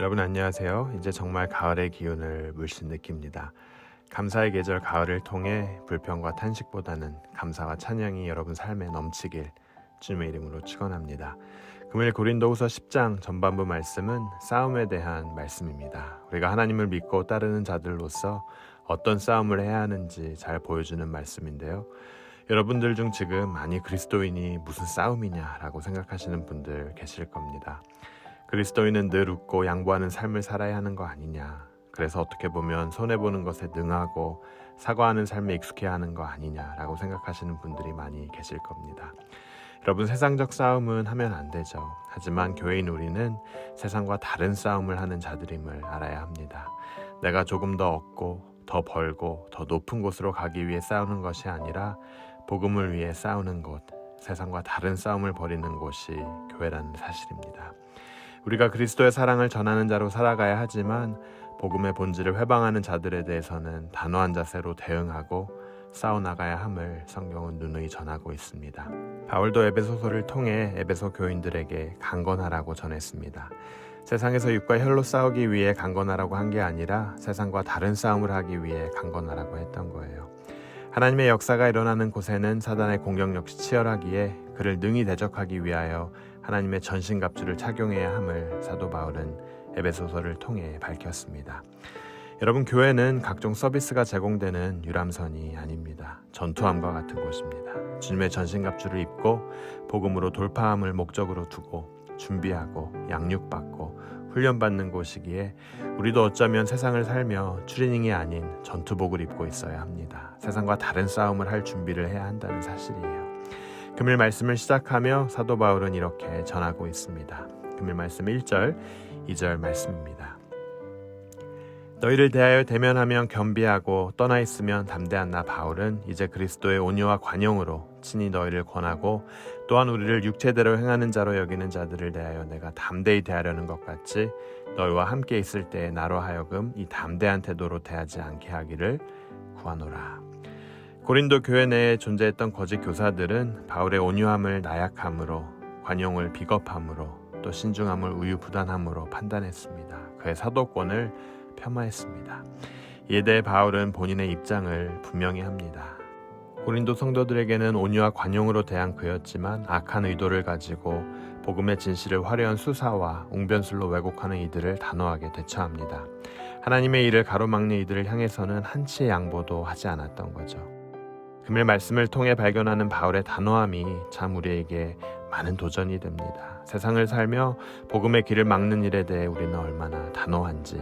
여러분 안녕하세요. 이제 정말 가을의 기운을 물씬 느낍니다. 감사의 계절 가을을 통해 불평과 탄식보다는 감사와 찬양이 여러분 삶에 넘치길 주님의 이름으로 축원합니다. 금요일 고린도후서 10장 전반부 말씀은 싸움에 대한 말씀입니다. 우리가 하나님을 믿고 따르는 자들로서 어떤 싸움을 해야 하는지 잘 보여주는 말씀인데요. 여러분들 중 지금 아니 그리스도인이 무슨 싸움이냐라고 생각하시는 분들 계실 겁니다. 그리스도인은 늘 웃고 양보하는 삶을 살아야 하는 거 아니냐. 그래서 어떻게 보면 손해보는 것에 능하고 사과하는 삶에 익숙해야 하는 거 아니냐라고 생각하시는 분들이 많이 계실 겁니다. 여러분 세상적 싸움은 하면 안 되죠. 하지만 교회인 우리는 세상과 다른 싸움을 하는 자들임을 알아야 합니다. 내가 조금 더 얻고 더 벌고 더 높은 곳으로 가기 위해 싸우는 것이 아니라 복음을 위해 싸우는 곳, 세상과 다른 싸움을 벌이는 곳이 교회라는 사실입니다. 우리가 그리스도의 사랑을 전하는 자로 살아가야 하지만 복음의 본질을 회방하는 자들에 대해서는 단호한 자세로 대응하고 싸워나가야 함을 성경은 누누이 전하고 있습니다. 바울도 에베소서를 통해 에베소 교인들에게 강건하라고 전했습니다. 세상에서 육과 혈로 싸우기 위해 강건하라고 한 게 아니라 세상과 다른 싸움을 하기 위해 강건하라고 했던 거예요. 하나님의 역사가 일어나는 곳에는 사단의 공격 역시 치열하기에 그를 능히 대적하기 위하여 하나님의 전신갑주를 착용해야 함을 사도 바울은 에베소서를 통해 밝혔습니다. 여러분 교회는 각종 서비스가 제공되는 유람선이 아닙니다. 전투함과 같은 곳입니다. 주님의 전신갑주를 입고 복음으로 돌파함을 목적으로 두고 준비하고 양육받고 훈련받는 곳이기에 우리도 어쩌면 세상을 살며 추리닝이 아닌 전투복을 입고 있어야 합니다. 세상과 다른 싸움을 할 준비를 해야 한다는 사실이에요. 금일 말씀을 시작하며 사도 바울은 이렇게 전하고 있습니다. 금일 말씀 1절, 2절 말씀입니다. 너희를 대하여 대면하면 겸비하고 떠나 있으면 담대한 나 바울은 이제 그리스도의 온유와 관용으로 친히 너희를 권하고 또한 우리를 육체대로 행하는 자로 여기는 자들을 대하여 내가 담대히 대하려는 것 같이 너희와 함께 있을 때 나로 하여금 이 담대한 태도로 대하지 않게 하기를 구하노라. 고린도 교회 내에 존재했던 거짓 교사들은 바울의 온유함을 나약함으로, 관용을 비겁함으로, 또 신중함을 우유부단함으로 판단했습니다. 그의 사도권을 폄하했습니다. 이에 대해 바울은 본인의 입장을 분명히 합니다. 고린도 성도들에게는 온유와 관용으로 대한 그였지만 악한 의도를 가지고 복음의 진실을 화려한 수사와 웅변술로 왜곡하는 이들을 단호하게 대처합니다. 하나님의 일을 가로막는 이들을 향해서는 한치의 양보도 하지 않았던 거죠. 금일 말씀을 통해 발견하는 바울의 단호함이 참 우리에게 많은 도전이 됩니다. 세상을 살며 복음의 길을 막는 일에 대해 우리는 얼마나 단호한지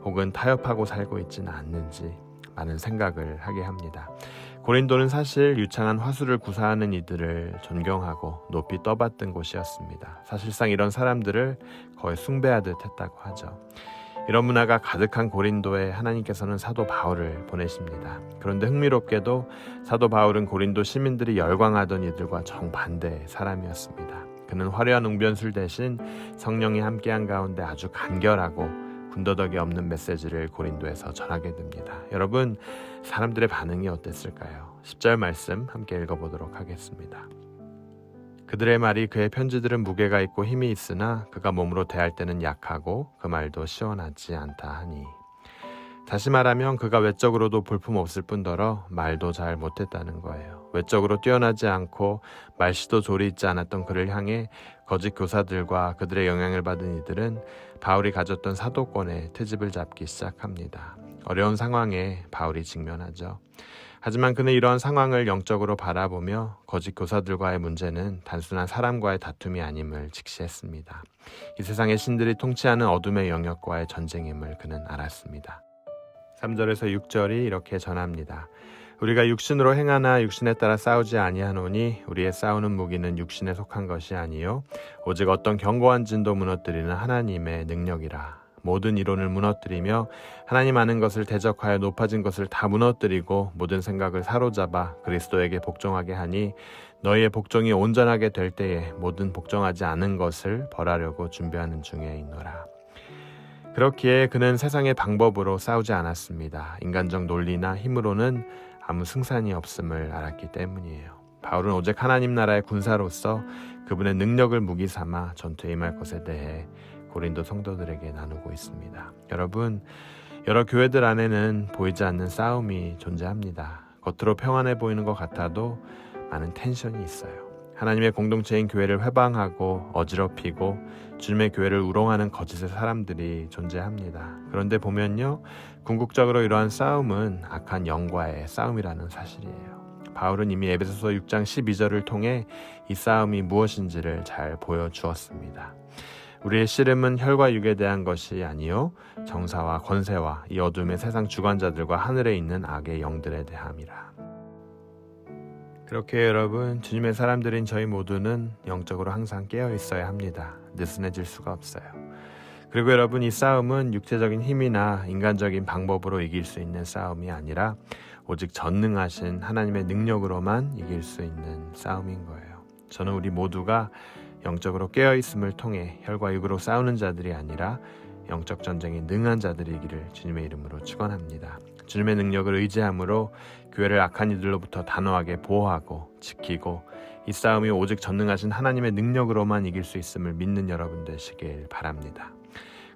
혹은 타협하고 살고 있지는 않는지 많은 생각을 하게 합니다. 고린도는 사실 유창한 화술을 구사하는 이들을 존경하고 높이 떠받든 곳이었습니다. 사실상 이런 사람들을 거의 숭배하듯 했다고 하죠. 이런 문화가 가득한 고린도에 하나님께서는 사도 바울을 보내십니다. 그런데 흥미롭게도 사도 바울은 고린도 시민들이 열광하던 이들과 정반대의 사람이었습니다. 그는 화려한 웅변술 대신 성령이 함께한 가운데 아주 간결하고 군더더기 없는 메시지를 고린도에서 전하게 됩니다. 여러분, 사람들의 반응이 어땠을까요? 10절 말씀 함께 읽어보도록 하겠습니다. 그들의 말이 그의 편지들은 무게가 있고 힘이 있으나 그가 몸으로 대할 때는 약하고 그 말도 시원하지 않다 하니. 다시 말하면 그가 외적으로도 볼품없을 뿐더러 말도 잘 못했다는 거예요. 외적으로 뛰어나지 않고 말씨도 조리 있지 않았던 그를 향해 거짓 교사들과 그들의 영향을 받은 이들은 바울이 가졌던 사도권에 트집을 잡기 시작합니다. 어려운 상황에 바울이 직면하죠. 하지만 그는 이러한 상황을 영적으로 바라보며 거짓 교사들과의 문제는 단순한 사람과의 다툼이 아님을 직시했습니다. 이 세상의 신들이 통치하는 어둠의 영역과의 전쟁임을 그는 알았습니다. 3절에서 6절이 이렇게 전합니다. 우리가 육신으로 행하나 육신에 따라 싸우지 아니하노니 우리의 싸우는 무기는 육신에 속한 것이 아니요 오직 어떤 견고한 진도 무너뜨리는 하나님의 능력이라. 모든 이론을 무너뜨리며 하나님 아는 것을 대적하여 높아진 것을 다 무너뜨리고 모든 생각을 사로잡아 그리스도에게 복종하게 하니 너희의 복종이 온전하게 될 때에 모든 복종하지 않은 것을 벌하려고 준비하는 중에 있노라. 그렇기에 그는 세상의 방법으로 싸우지 않았습니다. 인간적 논리나 힘으로는 아무 승산이 없음을 알았기 때문이에요. 바울은 오직 하나님 나라의 군사로서 그분의 능력을 무기 삼아 전투에 임할 것에 대해 고린도 성도들에게 나누고 있습니다. 여러분, 여러 교회들 안에는 보이지 않는 싸움이 존재합니다. 겉으로 평안해 보이는 것 같아도 많은 텐션이 있어요. 하나님의 공동체인 교회를 회방하고 어지럽히고 주님의 교회를 우롱하는 거짓의 사람들이 존재합니다. 그런데 보면요, 궁극적으로 이러한 싸움은 악한 영과의 싸움이라는 사실이에요. 바울은 이미 에베소서 6장 12절을 통해 이 싸움이 무엇인지를 잘 보여주었습니다. 우리의 씨름은 혈과 육에 대한 것이 아니요 정사와 권세와 이 어둠의 세상 주관자들과 하늘에 있는 악의 영들에 대함이라. 그렇게 여러분, 주님의 사람들인 저희 모두는 영적으로 항상 깨어 있어야 합니다. 느슨해질 수가 없어요. 그리고 여러분, 이 싸움은 육체적인 힘이나 인간적인 방법으로 이길 수 있는 싸움이 아니라 오직 전능하신 하나님의 능력으로만 이길 수 있는 싸움인 거예요. 저는 우리 모두가 영적으로 깨어있음을 통해 혈과 육으로 싸우는 자들이 아니라 영적 전쟁에 능한 자들이기를 주님의 이름으로 축원합니다. 주님의 능력을 의지함으로 교회를 악한 이들로부터 단호하게 보호하고 지키고 이 싸움이 오직 전능하신 하나님의 능력으로만 이길 수 있음을 믿는 여러분 되시길 바랍니다.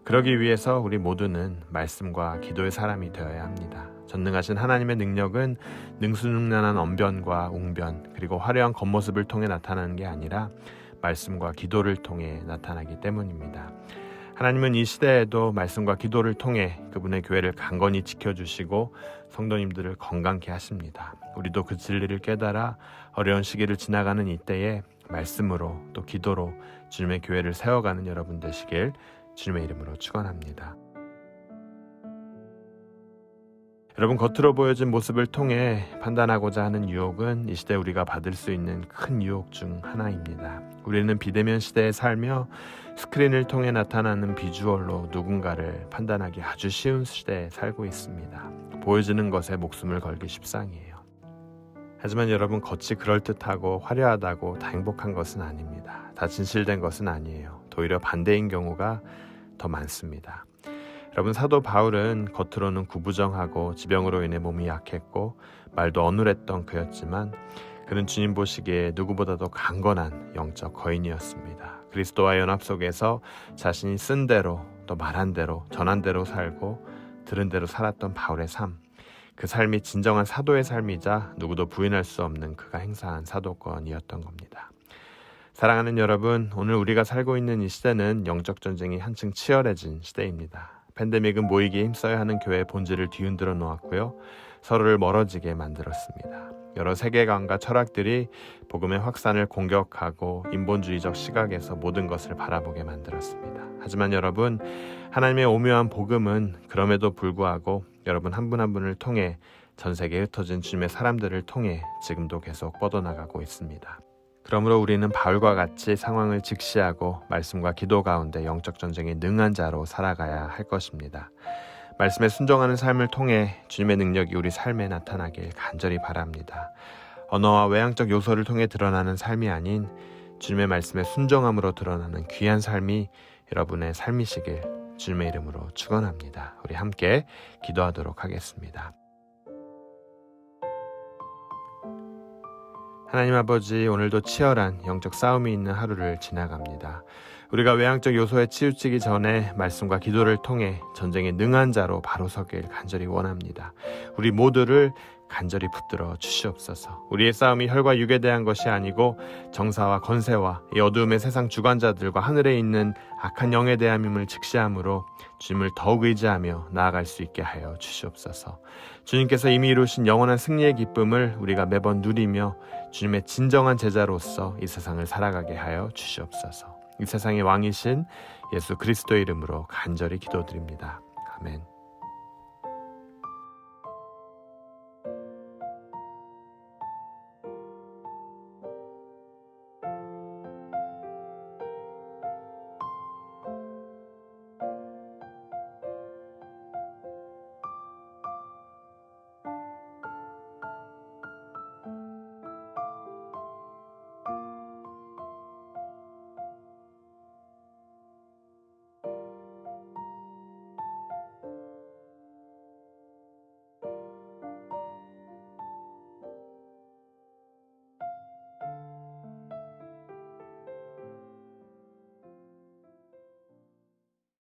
그러기 위해서 우리 모두는 말씀과 기도의 사람이 되어야 합니다. 전능하신 하나님의 능력은 능수능란한 언변과 웅변 그리고 화려한 겉모습을 통해 나타나는 게 아니라 말씀과 기도를 통해 나타나기 때문입니다. 하나님은 이 시대에도 말씀과 기도를 통해 그분의 교회를 강건히 지켜주시고 성도님들을 건강케 하십니다. 우리도 그 진리를 깨달아 어려운 시기를 지나가는 이때에 말씀으로 또 기도로 주님의 교회를 세워가는 여러분 되시길 주님의 이름으로 축원합니다. 여러분, 겉으로 보여진 모습을 통해 판단하고자 하는 유혹은 이 시대 우리가 받을 수 있는 큰 유혹 중 하나입니다. 우리는 비대면 시대에 살며 스크린을 통해 나타나는 비주얼로 누군가를 판단하기 아주 쉬운 시대에 살고 있습니다. 보여지는 것에 목숨을 걸기 십상이에요. 하지만 여러분, 겉이 그럴듯하고 화려하다고 다 행복한 것은 아닙니다. 다 진실된 것은 아니에요. 오히려 반대인 경우가 더 많습니다. 여러분, 사도 바울은 겉으로는 구부정하고 지병으로 인해 몸이 약했고 말도 어눌했던 그였지만 그는 주님 보시기에 누구보다도 강건한 영적 거인이었습니다. 그리스도와 연합 속에서 자신이 쓴 대로 또 말한 대로 전한 대로 살고 들은 대로 살았던 바울의 삶, 그 삶이 진정한 사도의 삶이자 누구도 부인할 수 없는 그가 행사한 사도권이었던 겁니다. 사랑하는 여러분, 오늘 우리가 살고 있는 이 시대는 영적 전쟁이 한층 치열해진 시대입니다. 팬데믹은 모이기에 힘써야 하는 교회의 본질을 뒤흔들어 놓았고요. 서로를 멀어지게 만들었습니다. 여러 세계관과 철학들이 복음의 확산을 공격하고 인본주의적 시각에서 모든 것을 바라보게 만들었습니다. 하지만 여러분, 하나님의 오묘한 복음은 그럼에도 불구하고 여러분 한 분 한 분을 통해 전 세계에 흩어진 주님의 사람들을 통해 지금도 계속 뻗어나가고 있습니다. 그러므로 우리는 바울과 같이 상황을 직시하고 말씀과 기도 가운데 영적 전쟁에 능한 자로 살아가야 할 것입니다. 말씀에 순종하는 삶을 통해 주님의 능력이 우리 삶에 나타나길 간절히 바랍니다. 언어와 외향적 요소를 통해 드러나는 삶이 아닌 주님의 말씀에 순종함으로 드러나는 귀한 삶이 여러분의 삶이시길 주님의 이름으로 축원합니다. 우리 함께 기도하도록 하겠습니다. 하나님 아버지, 오늘도 치열한 영적 싸움이 있는 하루를 지나갑니다. 우리가 외향적 요소에 치우치기 전에 말씀과 기도를 통해 전쟁에 능한 자로 바로 서길 간절히 원합니다. 우리 모두를 간절히 붙들어 주시옵소서. 우리의 싸움이 혈과 육에 대한 것이 아니고 정사와 권세와 이 어두움의 세상 주관자들과 하늘에 있는 악한 영에 대함임을 직시함으로 주님을 더욱 의지하며 나아갈 수 있게 하여 주시옵소서. 주님께서 이미 이루신 영원한 승리의 기쁨을 우리가 매번 누리며 주님의 진정한 제자로서 이 세상을 살아가게 하여 주시옵소서. 이 세상의 왕이신 예수 그리스도의 이름으로 간절히 기도드립니다. 아멘.